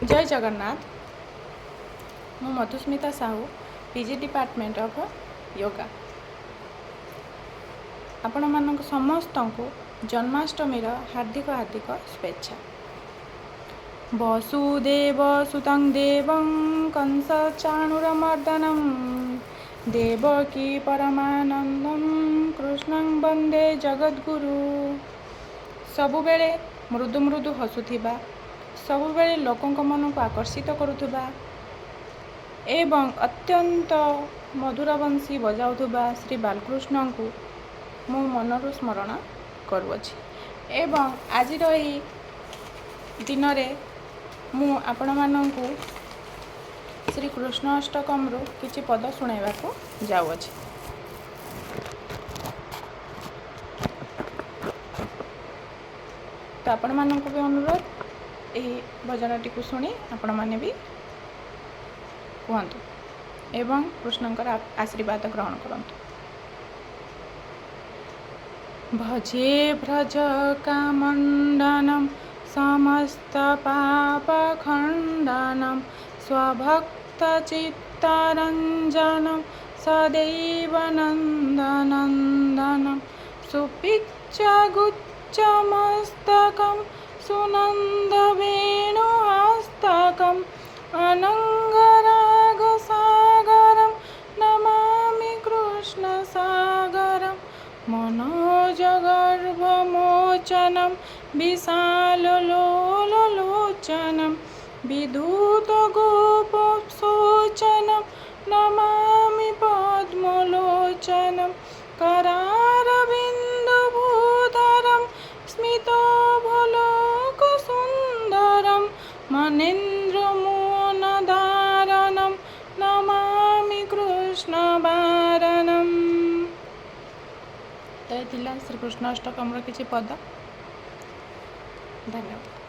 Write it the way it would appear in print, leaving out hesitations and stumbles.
जय जगन्नाथ। मु Madhusmita Sahu, PG department of yoga. आपण मानक समस्त को जन्माष्टमी हार्दिक हार्दिक शुभेच्छा। वसुदेव सुतं देवं कंस चाणूरमर्दनं देवकी परमानंदं कृष्णं वंदे जगद्गुरु। सबुबेले मृदु मृदु हसुथिबा, सबुबेले लोकंक मन को आकर्षित करुथुबा एवं अत्यंत मधुरवंशी बजाउथुबा श्री बालकृष्ण को मु मनरु स्मरण करुअछि। एवं आज दिन में मु आपण मानंकु श्री कृष्ण अष्टकम रु किछि पद सुनाइबा को जाउअछि। तो आपण मानंकु भी अनुरोध यही भजनटी को शुणी आपण माने भी कहतु एवं कृष्णंकर आशीर्वाद ग्रहण करंतु। भजे व्रज कामंडनम समस्त पाप खंडनम स्वभक्त चित्तरंजनम सदैव नंदनंदनम सुपिच्च गुच्चमस्तकं सुनंद वेणुहस्तकं अनंगरागसागरं नमामि कृष्णसागरं मनोजगर्भमोचनं विशाललोललोचनं विधूतगोपशोचनं नमामि पद्मलोचनं करारविन्दभूधरं स्मितोभलोकसुन्दरं मनेन्द्रमोहनधारणं नमामि कृष्णवारणम्। तो ये श्रीकृष्ण अष्टकम किसी पद। धन्यवाद।